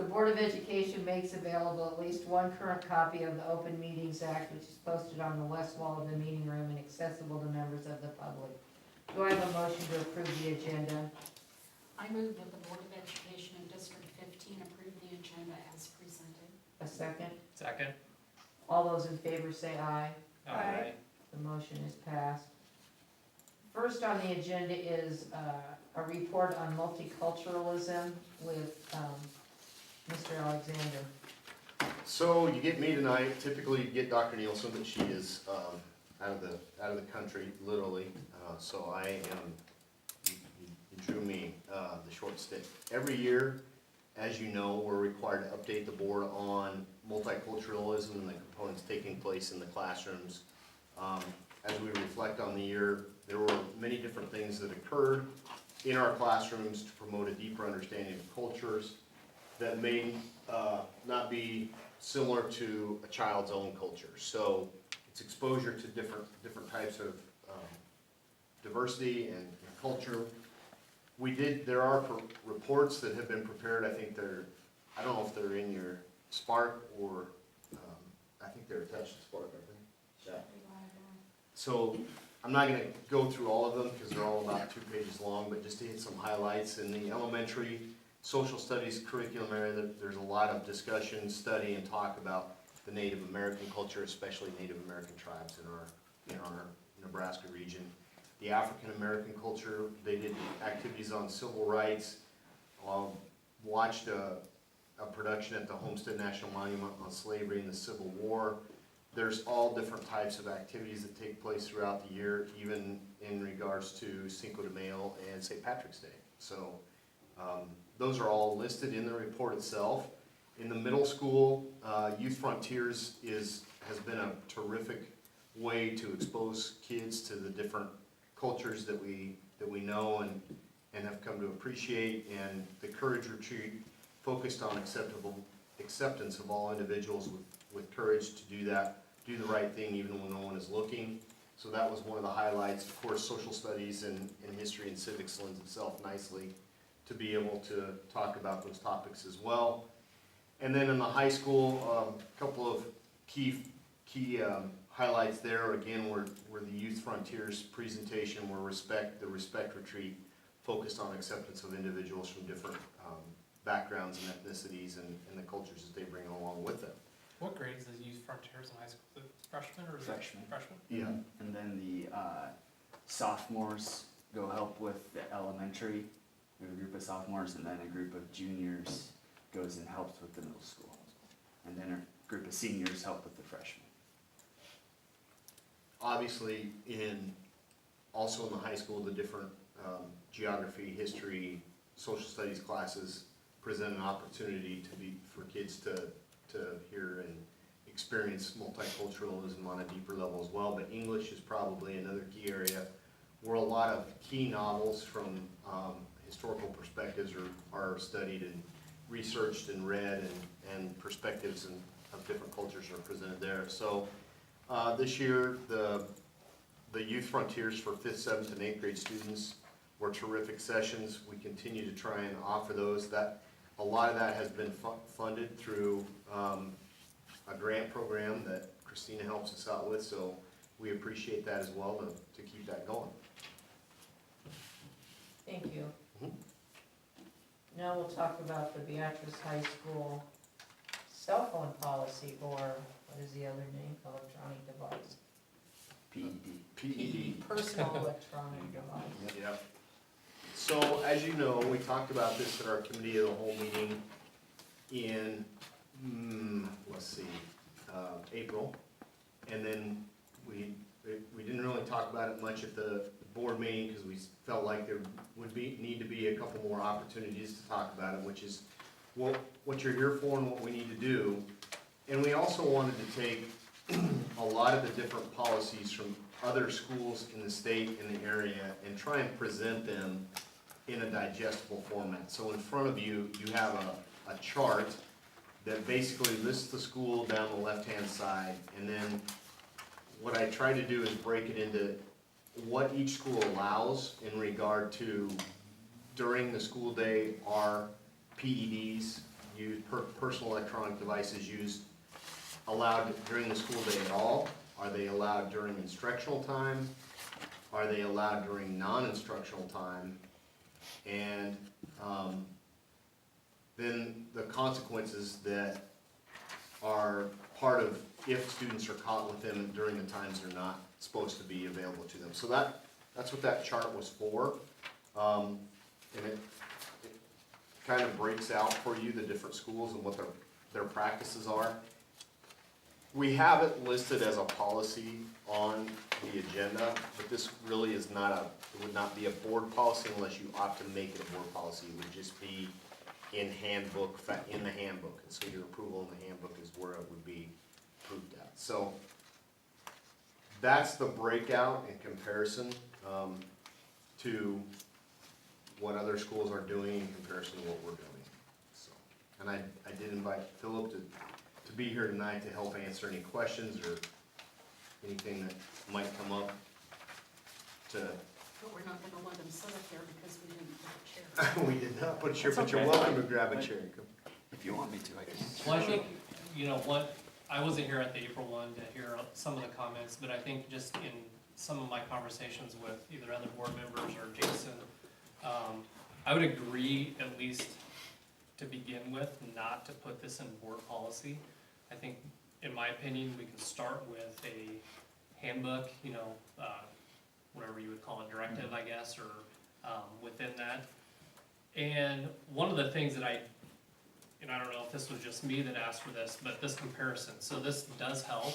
The Board of Education makes available at least one current copy of the Open Meetings Act, which is posted on the west wall of the meeting room and accessible to members of the public. Do I have a motion to approve the agenda? I move that the Board of Education in District 15 approve the agenda as presented. A second? Second. All those in favor say aye. Aye. The motion is passed. First on the agenda is a report on multiculturalism with Mr. Alexander. So you get me tonight. Typically, you get Dr. Nielsen, but she is out of the country, literally. So I am. You drew me the short stick. Every year, as you know, we're required to update the board on multiculturalism and the components taking place in the classrooms. As we reflect on the year, there were many different things that occurred in our classrooms to promote a deeper understanding of cultures that may not be similar to a child's own culture. So it's exposure to different types of diversity and culture. There are reports that have been prepared. I think I don't know if they're in your Spark or, I think they're attached to Spark, aren't they? Yeah. So I'm not gonna go through all of them because they're all about 2 pages long, but just to hit some highlights. In the elementary social studies curriculum area, there's a lot of discussion, study, and talk about the Native American culture, especially Native American tribes in our Nebraska region. The African American culture, they did activities on civil rights, watched a production at the Homestead National Monument on slavery and the Civil War. There's all different types of activities that take place throughout the year, even in regards to Cinco de Mayo and St. Patrick's Day. So those are all listed in the report itself. In the middle school, Youth Frontiers has been a terrific way to expose kids to the different cultures that we know and have come to appreciate. And the Courage Retreat focused on acceptance of all individuals with courage to do that, do the right thing even when no one is looking. So that was one of the highlights. Of course, social studies and history and civics lends itself nicely to be able to talk about those topics as well. And then in the high school, a couple of key highlights there, again, were the Youth Frontiers presentation, where the Respect Retreat focused on acceptance of individuals from different backgrounds and ethnicities and the cultures that they bring along with them. What grade is the Youth Frontiers in high school? Is it freshman or is Freshman. it freshman? Yeah. And then the sophomores go help with the elementary, we have a group of sophomores, and then a group of juniors goes and helps with the middle school. And then a group of seniors help with the freshmen. Obviously, also in the high school, the different geography, history, social studies classes present an opportunity for kids to hear and experience multiculturalism on a deeper level as well. But English is probably another key area where a lot of key novels from historical perspectives are studied and researched and read, and perspectives of different cultures are presented there. So this year, the Youth Frontiers for 5th, 7th, and 8th grade students were terrific sessions. We continue to try and offer those. A lot of that has been funded through a grant program that Christina helps us out with, so we appreciate that as well to keep that going. Thank you. Now we'll talk about the Beatrice High School cell phone policy, or what is the other name? Electronic device. PED. Personal electronic device. Yep. So, as you know, we talked about this at our committee of the whole meeting in, April. And then we didn't really talk about it much at the board meeting because we felt like there would need to be a couple more opportunities to talk about it, which is what you're here for and what we need to do. And we also wanted to take a lot of the different policies from other schools in the state and the area and try and present them in a digestible format. So in front of you, you have a chart that basically lists the school down the left-hand side, and then what I try to do is break it into what each school allows in regard to during the school day are PEDs, used, personal electronic devices used, allowed during the school day at all? Are they allowed during instructional time? Are they allowed during non-instructional time? And then the consequences that are part of if students are caught with them during the times they're not supposed to be available to them. So that's what that chart was for. And it kind of breaks out for you the different schools and what their practices are. We have it listed as a policy on the agenda, but this really is not it would not be a board policy unless you opt to make it a board policy. It would just be in the handbook, and so your approval in the handbook is where it would be approved at. So that's the breakout in comparison to what other schools are doing in comparison to what we're doing. So, and I did invite Philip to be here tonight to help answer any questions or anything that might come up But we're not gonna let them sit up there because we didn't put a chair. We did not put a chair, That's but you're okay. welcome to grab a chair. If you want me to, I can. Well, I think, I wasn't here at the April one to hear some of the comments, but I think just in some of my conversations with either other board members or Jason, I would agree, at least to begin with, not to put this in board policy. I think, in my opinion, we can start with a handbook, whatever you would call it, directive, I guess, or within that. And one of the things that I don't know if this was just me that asked for this, but this comparison, so this does help.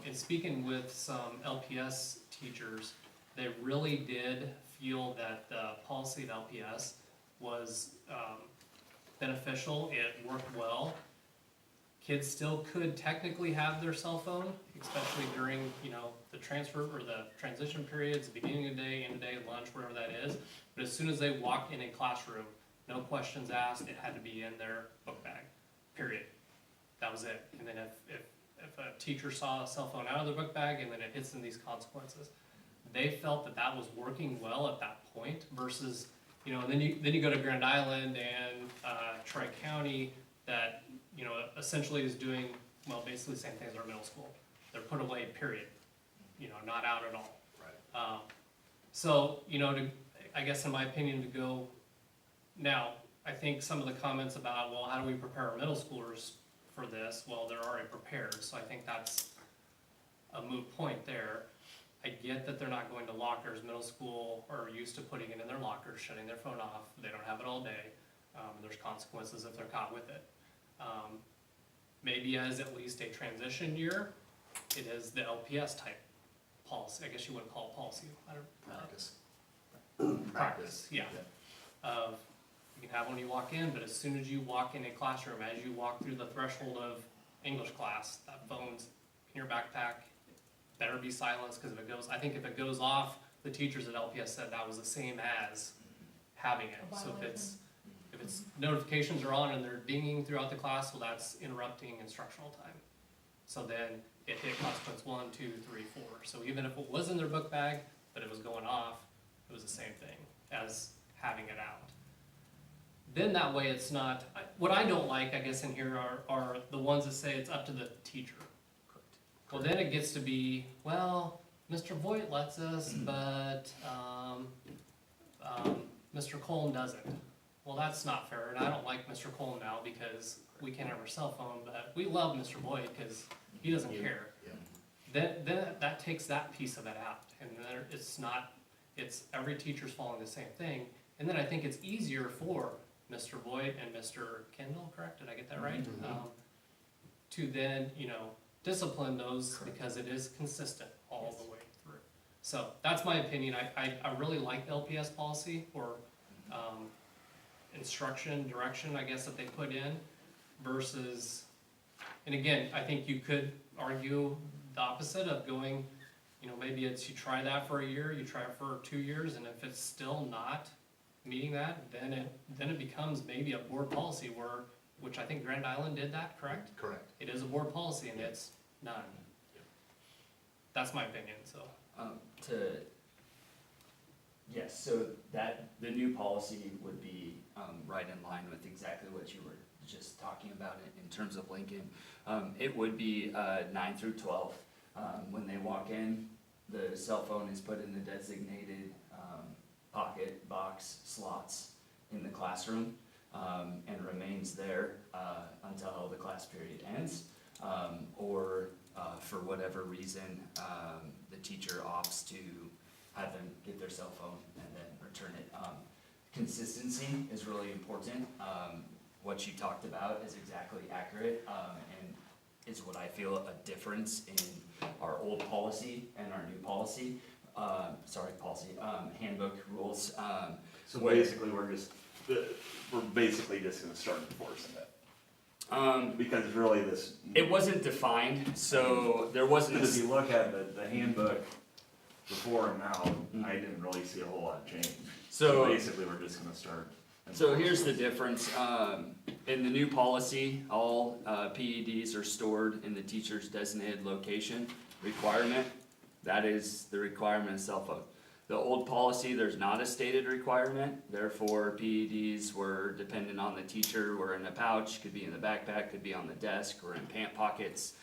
In speaking with some LPS teachers, they really did feel that the policy of LPS was beneficial, it worked well. Kids still could technically have their cell phone, especially during, the transfer or the transition periods, the beginning of the day, end of the day, lunch, whatever that is. But as soon as they walked in a classroom, no questions asked, it had to be in their book bag, period. That was it. And then if a teacher saw a cell phone out of their book bag and then it hits them these consequences, they felt that was working well at that point versus, and then you go to Grand Island and Troy County that, essentially is doing, basically the same thing as our middle school. They're put away, period. Not out at all. Right. So, I guess in my opinion to go, now, I think some of the comments about, well, how do we prepare our middle schoolers for this? Well, they're already prepared, so I think that's a moot point there. I get that they're not going to lockers. Middle school are used to putting it in their lockers, shutting their phone off. They don't have it all day. There's consequences if they're caught with it. Maybe as at least a transition year, it is the LPS type policy. I guess you wouldn't call it policy. I don't practice, yeah. You can have one you walk in, but as soon as you walk in a classroom, as you walk through the threshold of English class, that phone's in your backpack, better be silenced, because if it goes off, the teachers at LPS said that was the same as having it. So if it's notifications are on and they're dinging throughout the class, well, that's interrupting instructional time. So then it hit consequence 1, 2, 3, 4. So even if it was in their book bag, but it was going off, it was the same thing as having it out. Then that way it's not, what I don't like, I guess, in here are the ones that say it's up to the teacher. Well, then it gets to be, well, Mr. Voigt lets us, but Mr. Colm doesn't. Well, that's not fair, and I don't like Mr. Colm now because we can't have our cell phone, but we love Mr. Voigt because he doesn't care. Yeah. Then that takes that piece of it out, and then it's every teacher's following the same thing, and then I think it's easier for Mr. Voigt and Mr. Kendall, correct? Did I get that right? Mm-hmm. To then, discipline those because it is consistent all the way through. So that's my opinion. I really like the LPS policy or instruction, direction, I guess, that they put in versus, and again, I think you could argue the opposite of going, maybe it's you try that for a year, you try it for 2 years, and if it's still not meeting that, then it becomes maybe a board policy which I think Grand Island did that, correct? Correct. It is a board policy and it's none. That's my opinion, so. Yes, so the new policy would be right in line with exactly what you were just talking about it in terms of Lincoln. It would be 9 through 12. When they walk in, the cell phone is put in the designated pocket, box, slots in the classroom, and remains there until the class period ends, or for whatever reason, the teacher opts to have them get their cell phone and then return it. Consistency is really important. What you talked about is exactly accurate, and is what I feel a difference in our old policy and our new policy. Handbook rules. So basically, we're basically just gonna start enforcing it. Because really this. It wasn't defined, so there wasn't. Because if you look at the handbook before and now, I didn't really see a whole lot of change. So basically, we're just gonna start. So here's the difference. In the new policy, all PEDs are stored in the teacher's designated location requirement. That is the requirement of cell phone. The old policy, there's not a stated requirement, therefore PEDs were dependent on the teacher, were in a pouch, could be in the backpack, could be on the desk, or in pant pockets,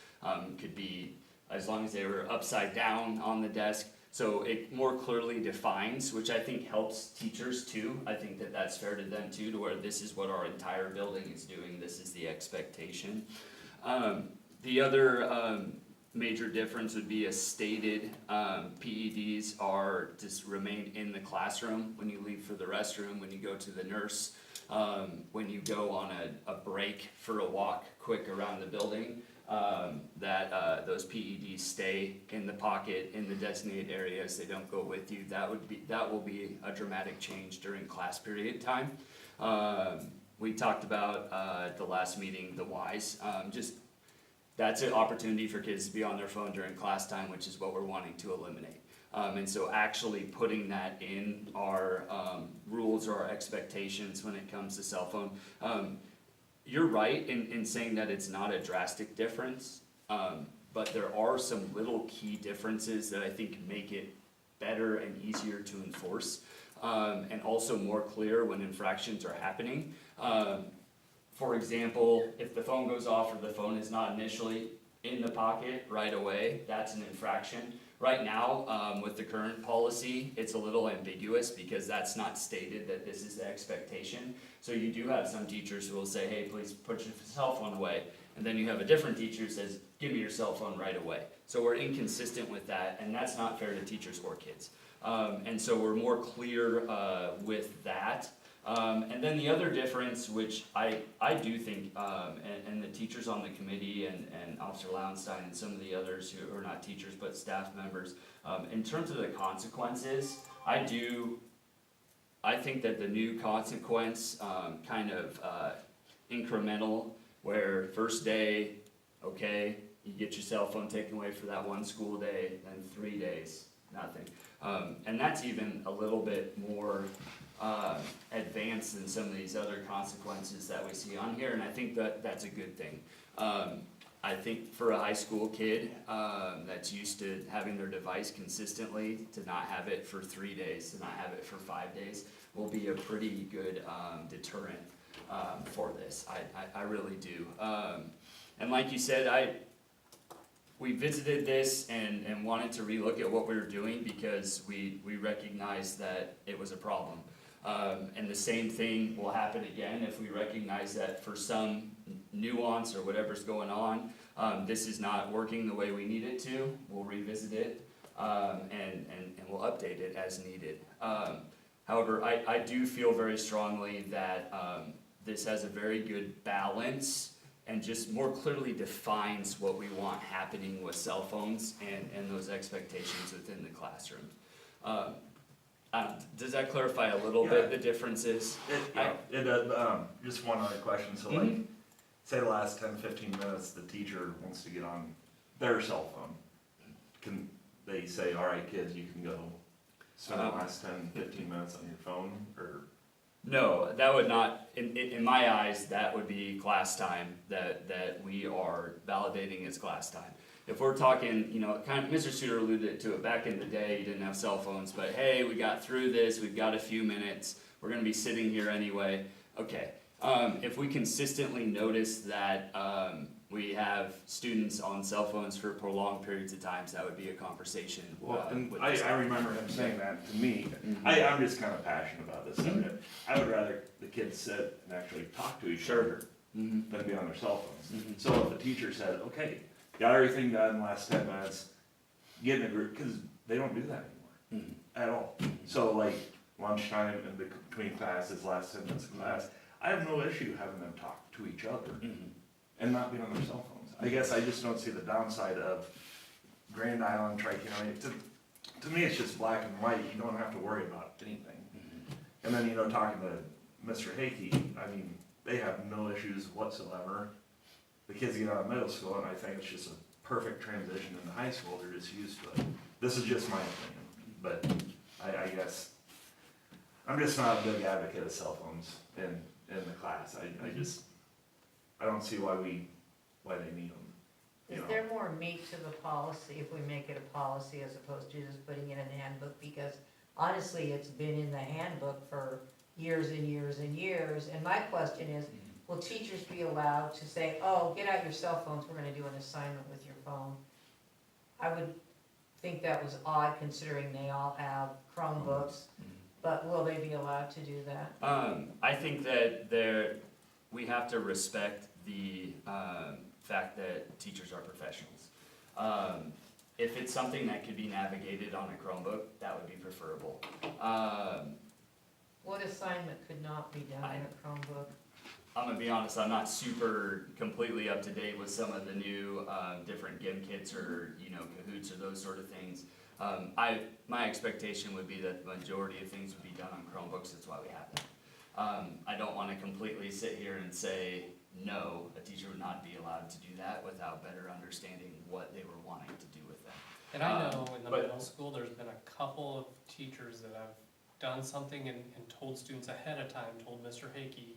could be as long as they were upside down on the desk. So it more clearly defines, which I think helps teachers too. I think that that's fair to them too, to where this is what our entire building is doing, this is the expectation. The other major difference would be a stated PEDs are just remain in the classroom when you leave for the restroom, when you go to the nurse, when you go on a break for a walk quick around the building. That those PEDs stay in the pocket in the designated areas, they don't go with you. That will be a dramatic change during class period time. We talked about at the last meeting the whys. That's an opportunity for kids to be on their phone during class time, which is what we're wanting to eliminate. And so actually putting that in our rules or our expectations when it comes to cell phone. You're right in saying that it's not a drastic difference, but there are some little key differences that I think make it better and easier to enforce, and also more clear when infractions are happening. For example, if the phone goes off or the phone is not initially in the pocket right away, that's an infraction. Right now, with the current policy, it's a little ambiguous because that's not stated that this is the expectation. So you do have some teachers who will say, hey, please put your cell phone away. And then you have a different teacher who says, give me your cell phone right away. So we're inconsistent with that, and that's not fair to teachers or kids. And so we're more clear with that. And then the other difference, which I do think, and the teachers on the committee and Officer Lowenstein and some of the others who are not teachers but staff members, in terms of the consequences, I think that the new consequence, kind of incremental, where first day, okay, you get your cell phone taken away for that one school day, then 3 days, nothing. And that's even a little bit more advanced than some of these other consequences that we see on here, and I think that that's a good thing. I think for a high school kid that's used to having their device consistently, to not have it for 3 days, to not have it for 5 days, will be a pretty good deterrent for this. I really do. And like you said, we visited this and wanted to relook at what we were doing because we recognized that it was a problem. And the same thing will happen again if we recognize that for some nuance or whatever's going on, this is not working the way we need it to. We'll revisit it and we'll update it as needed. However, I do feel very strongly that this has a very good balance and just more clearly defines what we want happening with cell phones and those expectations within the classroom. Does that clarify a little bit the differences? It does. Just one other question. So like, say the last 10-15 minutes, the teacher wants to get on their cell phone. Can they say, all right, kids, you can go spend the last 10-15 minutes on your phone, or? No, that would not, in my eyes, that would be class time, that we are validating as class time. If we're talking, kind of, Mr. Suter alluded to it, back in the day, you didn't have cell phones, but hey, we got through this, we've got a few minutes, we're gonna be sitting here anyway. Okay, If we consistently notice that, we have students on cell phones for prolonged periods of times, that would be a conversation. Well, and with I the- remember him saying that to me. Mhm. I'm just kind of passionate about this subject. I would rather the kids sit and actually talk to each Sure. other Mhm. than be on their cell phones. Mhm. So if the teacher said, okay, got everything done in the last 10 minutes, get in a group, because they don't do that anymore Mhm. at all. So like lunchtime and between classes, last 10 minutes of class, I have no issue having them talk to each other Mhm. and not be on their cell phones. I guess I just don't see the downside of Grand Island, Tri-County. To me, it's just black and white. You don't have to worry about anything. Mhm. And then, talking to Mr. Hakey, I mean, they have no issues whatsoever. The kids get out of middle school, and I think it's just a perfect transition into high school. They're just used to it. This is just my opinion, but I guess I'm just not a big advocate of cell phones in the class. I don't see why they need them. Is there more meat to the policy if we make it a policy as opposed to just putting it in the handbook? Because honestly, it's been in the handbook for years and years and years. And my question is, will teachers be allowed to say, oh, get out your cell phones, we're gonna do an assignment with your phone? I would think that was odd considering they all have Chromebooks, but will they be allowed to do that? I think that we have to respect the, fact that teachers are professionals. If it's something that could be navigated on a Chromebook, that would be preferable. What assignment could not be done in a Chromebook? I'm gonna be honest, I'm not super completely up to date with some of the new, different Gim kits or, Kahoots or those sort of things. My expectation would be that the majority of things would be done on Chromebooks, that's why we have them. I don't wanna completely sit here and say, no, a teacher would not be allowed to do that without better understanding what they were wanting to do with them. And I know in the but- middle school, there's been a couple of teachers that have done something and told students ahead of time, told Mr. Hakey,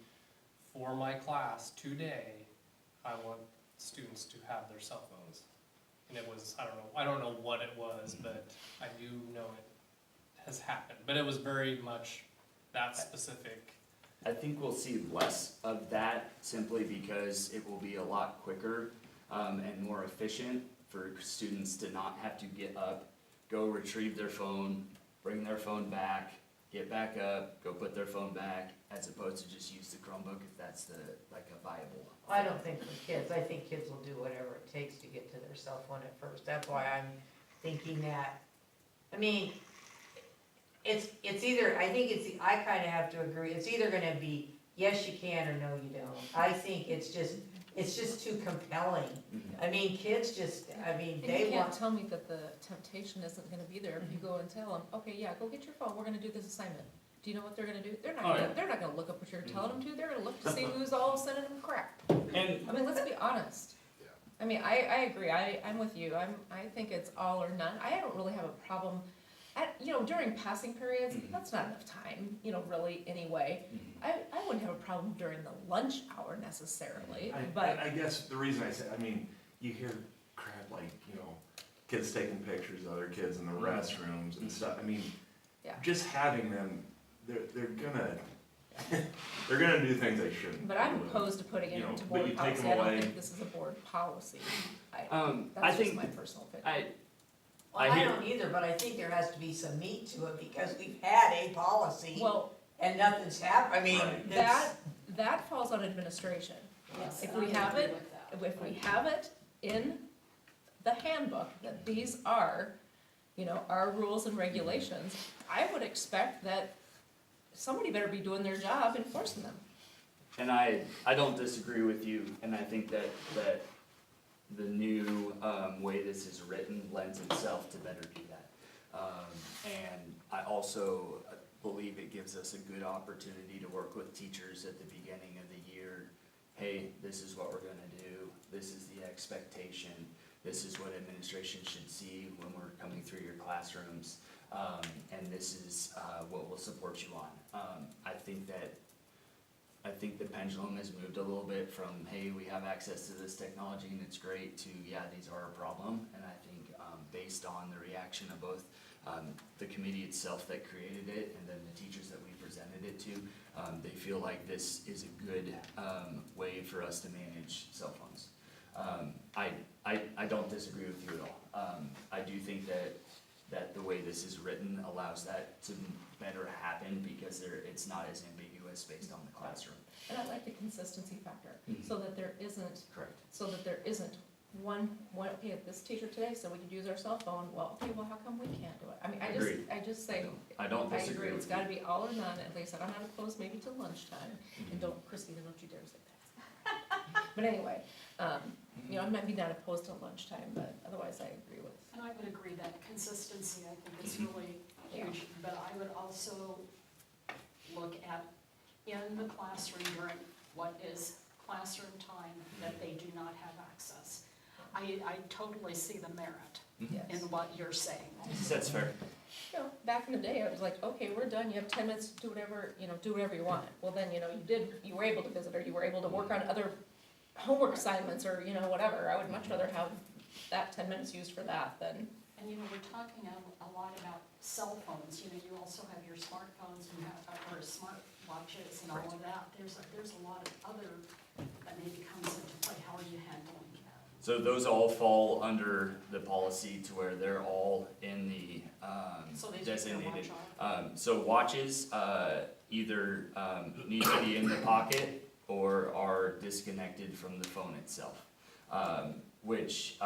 for my class today, I want students to have their cell phones. And it was, I don't know what it was, but I do know it has happened. But it was very much that specific. I think we'll see less of that simply because it will be a lot quicker and more efficient for students to not have to get up, go retrieve their phone, bring their phone back, get back up, go put their phone back, as opposed to just use the Chromebook if that's a viable. I don't think for kids, I think kids will do whatever it takes to get to their cell phone at first, that's why I'm thinking that, I mean, it's either, I kinda have to agree, it's either gonna be, yes, you can, or no, you don't. I think it's just too compelling. I mean, kids just, And they you can't want, tell me that the temptation isn't gonna be there if you go and tell them, okay, yeah, go get your phone, we're gonna do this assignment. Do you know what they're gonna do? They're not gonna look up what you're telling them to, they're gonna look to see who's all sending them crap. And I mean, let's be honest. Yeah. I mean, I agree, I'm with you, I think it's all or none. I don't really have a problem, during passing periods, that's not enough time, really, anyway. I wouldn't have a problem during the lunch hour necessarily, but. I guess the reason I say, you hear crap like, kids taking pictures of other kids in the restrooms and stuff. Yeah. Just having them, they're gonna do things they shouldn't. But I'm do. opposed to putting it You know, into but you board take policy, them I don't away. think this is a board policy. I That's just think my personal opinion. well, I don't either, but I think there has to be some meat to it, because we've had a policy, Well, and nothing's happened, I mean, Right. that falls on administration. Yes, If I we would have agree it, with that. If we have it in the handbook, that these are, our rules and regulations, I would expect that somebody better be doing their job enforcing them. And I don't disagree with you, and I think that the new way this is written lends itself to better do that. And I also believe it gives us a good opportunity to work with teachers at the beginning of the year. Hey, this is what we're gonna do, this is the expectation, this is what administration should see when we're coming through your classrooms, and this is what we'll support you on. I think the pendulum has moved a little bit from, hey, we have access to this technology and it's great, to, yeah, these are a problem. And I think based on the reaction of both The committee itself that created it, and then the teachers that we presented it to, they feel like this is a good way for us to manage cell phones. I don't disagree with you at all. I do think that the way this is written allows that to better happen because it's not as ambiguous based on the classroom. And I like the consistency factor, so that there isn't, Correct. one, okay, this teacher today said we could use our cell phone, well, okay, well, how come we can't do it? I mean, Agreed. I just say, I don't I disagree agree, it's with you. gotta be all or none, at least, I don't have it closed maybe till lunchtime, and don't, Christina, don't you dare say that. But anyway, you know, I might be not opposed to lunchtime, but otherwise I agree with. And I would agree that consistency, I think, is really huge, but I would also look at in the classroom during what is classroom time that they do not have access. I totally see the merit in what you're saying. That's fair. You know, back in the day, I was like, okay, we're done, you have 10 minutes to do whatever, you know, do whatever you want. Well, then, you know, you were able to visit, or you were able to work on other homework assignments, or, you know, whatever. I would much rather have that 10 minutes used for that than, And you know, we're talking a lot about cell phones, you know, you also have your smartphones, you have, or smart watches and all of that. There's a lot of other that maybe comes into play. How are you handling that? So those all fall under the policy to where they're all in the So they just get designated. watch off? So watches either need to be in the pocket or are disconnected from the phone itself, which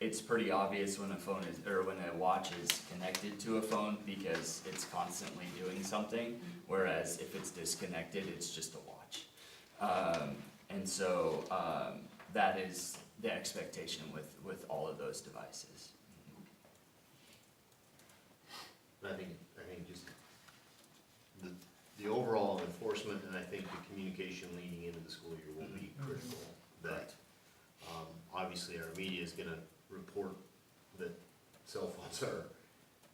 it's pretty obvious when a phone is, or when a watch is connected to a phone because it's constantly doing something, whereas if it's disconnected, it's just a watch. And so that is the expectation with all of those devices. I think just the overall enforcement, and I think the communication leading into the school year will be critical. That, obviously our media is gonna report that cell phones are,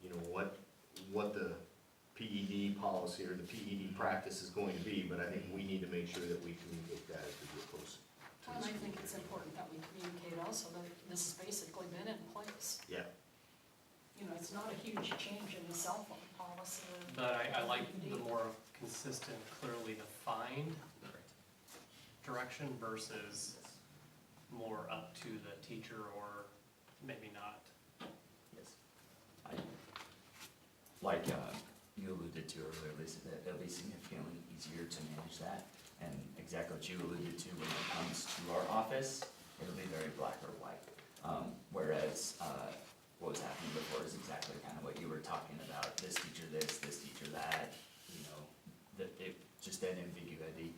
you know, what the PED policy or the PED practice is going to be, but I think we need to make sure that we communicate that as we get closer to Well, the and I school. think it's important that we communicate also that this has basically been in place. Yeah. You know, it's not a huge change in the cell phone policy. But I like the more consistent, clearly defined direction versus more up to the teacher or maybe not. Yes. Like you alluded to earlier, Lisa, that it'll be significantly easier to manage that. And exactly what you alluded to when it comes to our office, it'll be very black or white. Whereas what was happening before is exactly kind of what you were talking about, this teacher this teacher that, you know, that it just that ambiguity.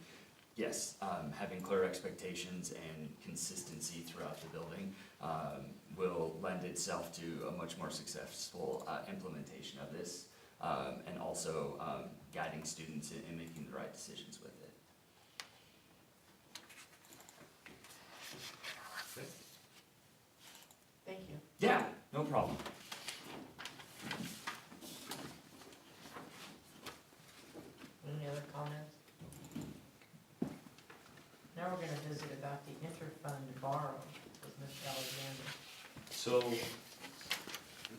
Yes, having clear expectations and consistency throughout the building will lend itself to a much more successful implementation of this, and also guiding students in making the right decisions with it. Thank you. Yeah, no problem. Any other comments? Now we're gonna visit about the interfund borrow with Mr. Alexander. So,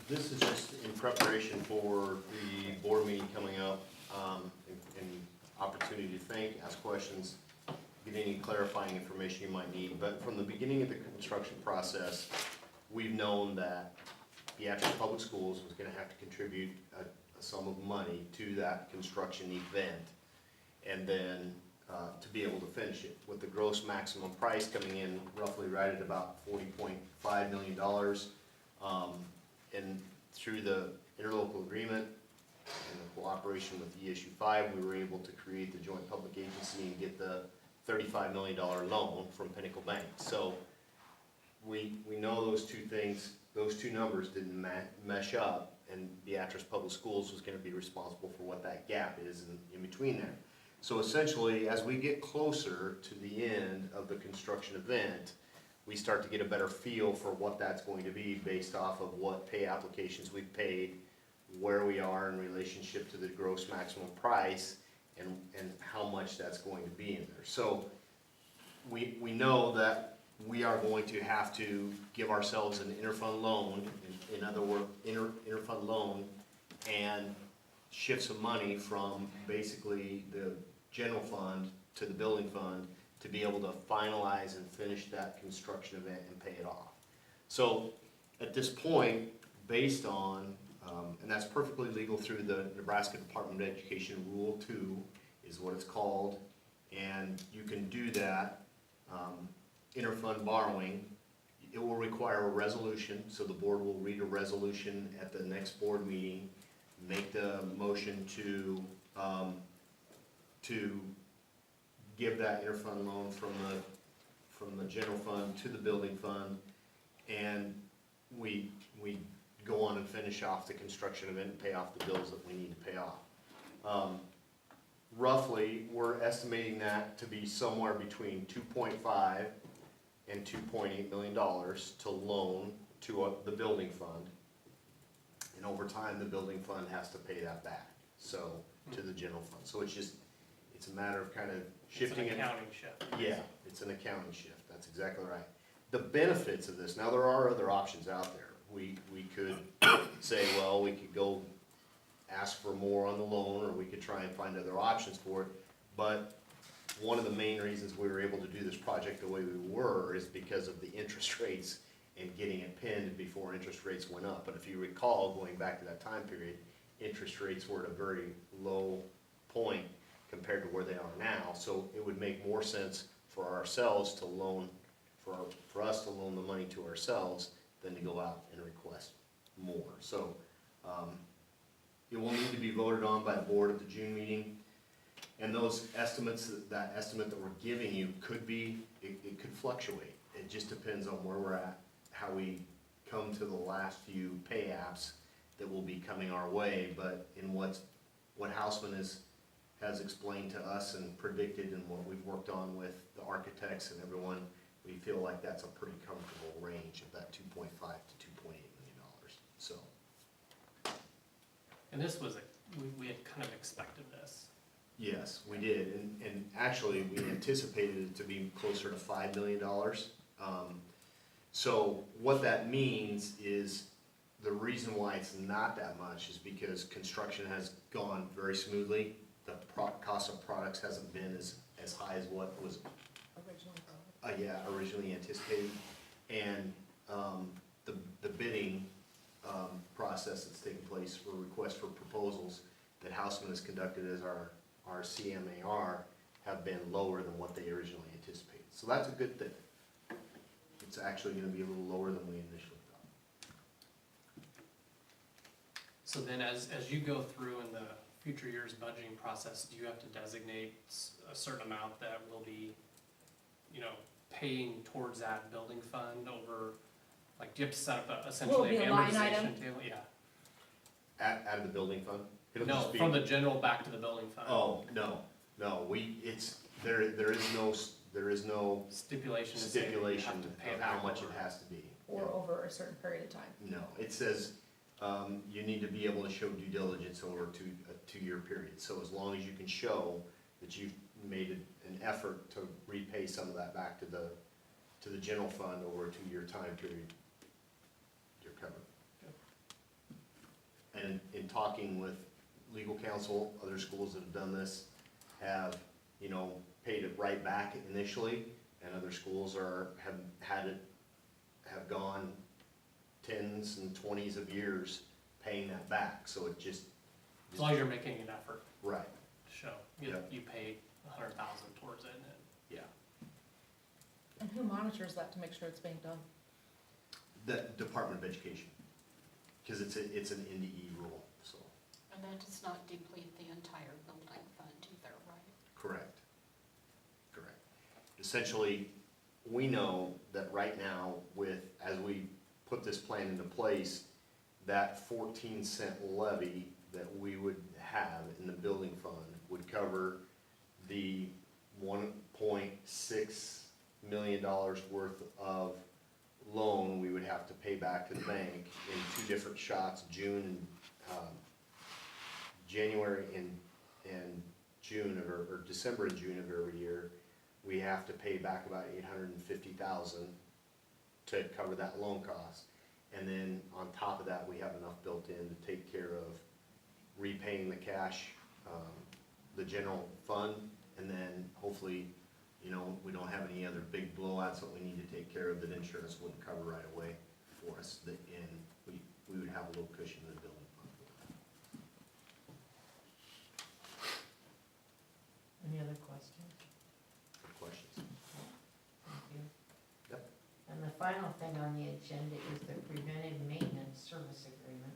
this is just in preparation for the board meeting coming up, and opportunity to think, ask questions, get any clarifying information you might need. But from the beginning of the construction process, we've known that Beatrice Public Schools was gonna have to contribute a sum of money to that construction event, and then to be able to finish it, with the gross maximum price coming in roughly right at about $40.5 million. And through the interlocal agreement and the cooperation with ESU 5, we were able to create the joint public agency and get the $35 million loan from Pinnacle Bank. So we know those two things, those two numbers didn't mesh up, and Beatrice Public Schools was gonna be responsible for what that gap is in between there. So essentially, as we get closer to the end of the construction event, we start to get a better feel for what that's going to be based off of what pay applications we've paid, where we are in relationship to the gross maximum price, and how much that's going to be in there. So we know that we are going to have to give ourselves an interfund loan, in other words, interfund loan, and shift some money from basically the general fund to the building fund to be able to finalize and finish that construction event and pay it off. So at this point, based on, and that's perfectly legal through the Nebraska Department of Education Rule 2 is what it's called, and you can do that, interfund borrowing. It will require a resolution, so the board will read a resolution at the next board meeting, make the motion to give that interfund loan from the general fund to the building fund, and we go on and finish off the construction event and pay off the bills that we need to pay off. Roughly, we're estimating that to be somewhere between 2.5 and $2.8 million to loan to the building fund. And over time, the building fund has to pay that back, so, to the general fund. So it's a matter of kind of shifting it. It's an accounting shift. Yeah, it's an accounting shift, that's exactly right. The benefits of this, now there are other options out there. We could say, well, we could go ask for more on the loan, or we could try and find other options for it. But one of the main reasons we were able to do this project the way we were is because of the interest rates and getting it pinned before interest rates went up. But if you recall, going back to that time period, interest rates were at a very low point compared to where they are now. So it would make more sense for ourselves to loan, for us to loan the money to ourselves than to go out and request more. So it will need to be voted on by the board at the June meeting. And those estimates, that estimate that we're giving you could be, it could fluctuate. It just depends on where we're at, how we come to the last few pay apps that will be coming our way. But in what Houseman has explained to us and predicted, and what we've worked on with the architects and everyone, we feel like that's a pretty comfortable range of that $2.5 to $2.8 million. So. And this was, we had kind of expected this. Yes, we did, and actually, we anticipated it to be closer to $5 million. So what that means is, the reason why it's not that much is because construction has gone very smoothly. The cost of products hasn't been as high as what was originally anticipated. And the bidding process that's taken place for requests for proposals that Houseman has conducted as our CMAR have been lower than what they originally anticipated. So that's a good thing. It's actually gonna be a little lower than we initially thought. So then as you go through in the future years budgeting process, do you have to designate a certain amount that will be, paying towards that building fund over, like, do you have to set up essentially Will it an be a line item? amortization table? Yeah. Out of the building fund? It'll No, just be- from the general back to the building fund. Oh, no, there is no Stipulation to say that you stipulation have to pay of it how back much it over. has to be. or over a certain period of time. No, it says, you need to be able to show due diligence over a 2-year period. So as long as you can show that you've made an effort to repay some of that back to the general fund over a 2-year time period, you're covered. And in talking with legal counsel, other schools that have done this have, paid it right back initially, and other schools have gone 10s and 20s of years paying that back, so it just. As long as you're making an effort Right, to show, Yep. you paid $100,000 towards it, and yeah. And who monitors that to make sure it's being done? The Department of Education, because it's an NDE rule, so, And that does not deplete the entire building fund either, right? correct. Essentially, we know that right now as we put this plan into place, that 14-cent levy that we would have in the building fund would cover the $1.6 million worth of loan we would have to pay back to the bank in 2 different shots, January and June, or December and June of every year. We we have to pay back about $850,000 to cover that loan cost. And then on top of that, we have enough built in to take care of repaying the cash, the general fund, and then hopefully, you know, we don't have any other big blowouts that we need to take care of that insurance wouldn't cover right away for us, and we would have a little cushion in the building fund for that. Any other questions? Good questions. Thank you. Yep. And the final thing on the agenda is the preventive maintenance service agreement.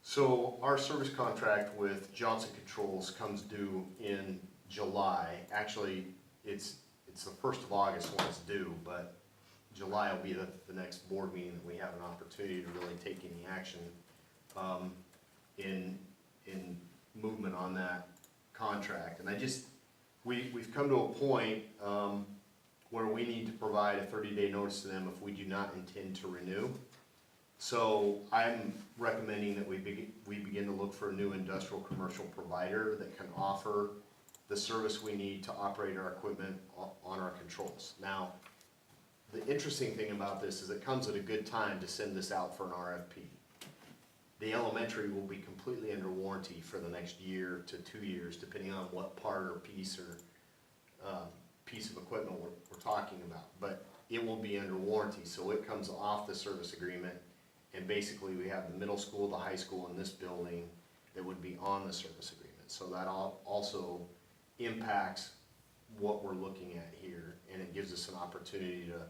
So our service contract with Johnson Controls comes due in July. Actually, it's the 1st of August when it's due, but July will be the next board meeting that we have an opportunity to really take any action in movement on that contract. And we've come to a point where we need to provide a 30-day notice to them if we do not intend to renew. So I'm recommending that we begin to look for a new industrial commercial provider that can offer the service we need to operate our equipment on our controls. Now, the interesting thing about this is it comes at a good time to send this out for an RFP. The elementary will be completely under warranty for the next year to 2 years, depending on what part or piece of equipment we're talking about. But it will be under warranty, so it comes off the service agreement. And basically, we have the middle school, the high school, and this building that would be on the service agreement. So that also impacts what we're looking at here, and it gives us an opportunity to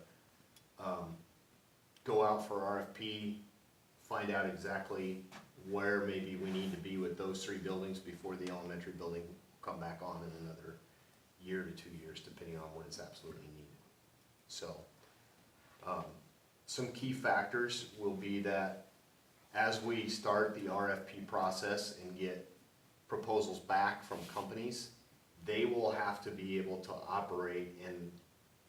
go out for RFP, find out exactly where maybe we need to be with those 3 buildings before the elementary building will come back on in another year to 2 years, depending on when it's absolutely needed. So, some key factors will be that as we start the RFP process and get proposals back from companies, they will have to be able to operate and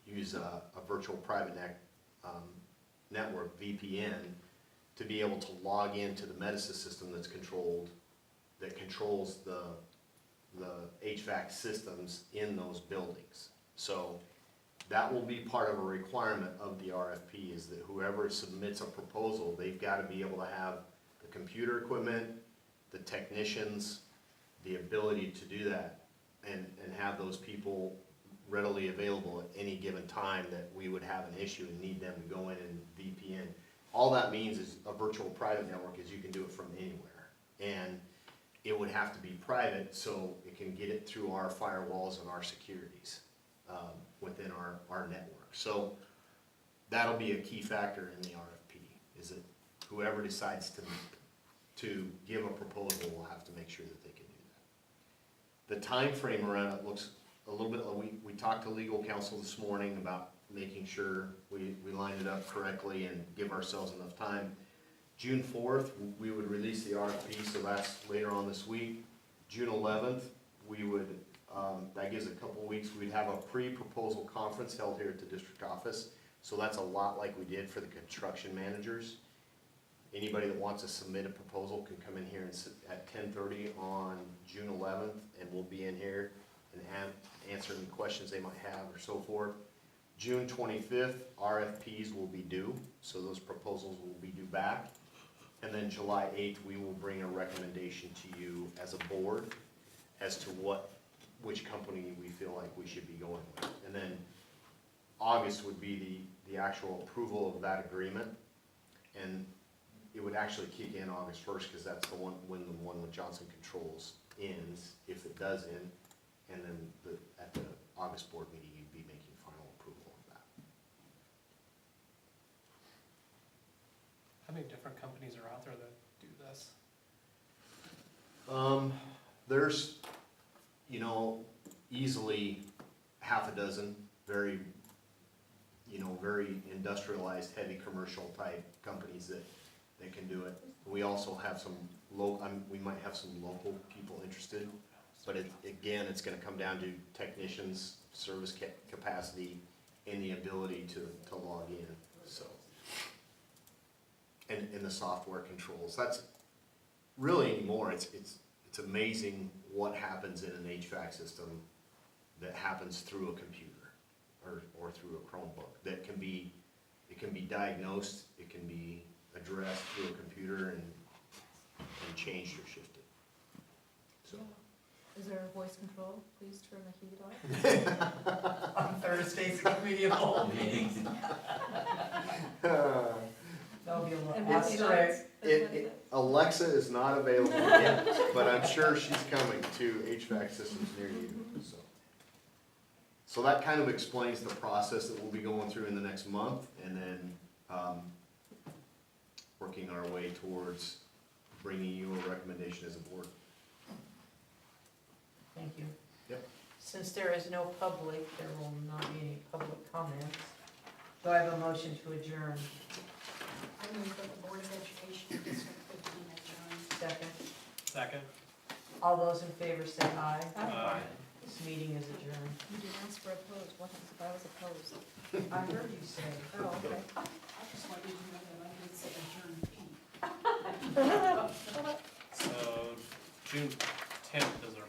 use a virtual private network, VPN, to be able to log into the Medisys system that controls the HVAC systems in those buildings. So that will be part of a requirement of the RFP, is that whoever submits a proposal, they've got to be able to have the computer equipment, the technicians, the ability to do that, and have those people readily available at any given time that we would have an issue and need them to go in and VPN. All that means is a virtual private network is you can do it from anywhere. And it would have to be private so it can get it through our firewalls and our securities within our network. So that'll be a key factor in the RFP, is that whoever decides to give a proposal will have to make sure that they can do that. The time frame around it looks a little bit, we talked to legal counsel this morning about making sure we line it up correctly and give ourselves enough time. June 4th, we would release the RFP, so that's later on this week. June 11th, we would, that gives a couple weeks, we'd have a pre-proposal conference held here at the district office. So that's a lot like we did for the construction managers. Anybody that wants to submit a proposal can come in here and sit at 10:30 on June 11th, and we'll be in here and answer any questions they might have or so forth. June 25th, RFPs will be due, so those proposals will be due back. And then July 8th, we will bring a recommendation to you as a board as to which company we feel like we should be going with. And then August would be the actual approval of that agreement. And it would actually kick in August 1st, because that's the one with Johnson Controls ends, if it does end. And then at the August board meeting, you'd be making final approval of that. How many different companies are out there that do this? There's, easily half a dozen very industrialized, heavy commercial type companies that can do it. We also have some we might have some local people interested, but it's gonna come down to technicians, service capacity, and the ability to log in, so. And the software controls, that's really anymore, it's amazing what happens in an HVAC system that happens through a computer. or through a Chromebook. That can be, it can be diagnosed, it can be addressed through a computer and changed or shifted. So, Is there a voice control? Please turn the heat on. On Thursdays, a committee of the whole meetings. There'll be a little And That's busy right. nights. Alexa is not available yet, but I'm sure she's coming to HVAC systems near you, so. So that kind of explains the process that we'll be going through in the next month, and then, working our way towards bringing you a recommendation as a board. Thank you. Yep. Since there is no public, there will not be any public comments. Do I have a motion to adjourn? I move that the Board of Education District 15 adjourn. Second. Second? All those in favor say aye. Aye. This meeting is adjourned. You didn't ask for opposed. What happens if I was opposed? I heard you say. Oh, okay. I just wanted you to know that I did say adjourn. So June 10th is our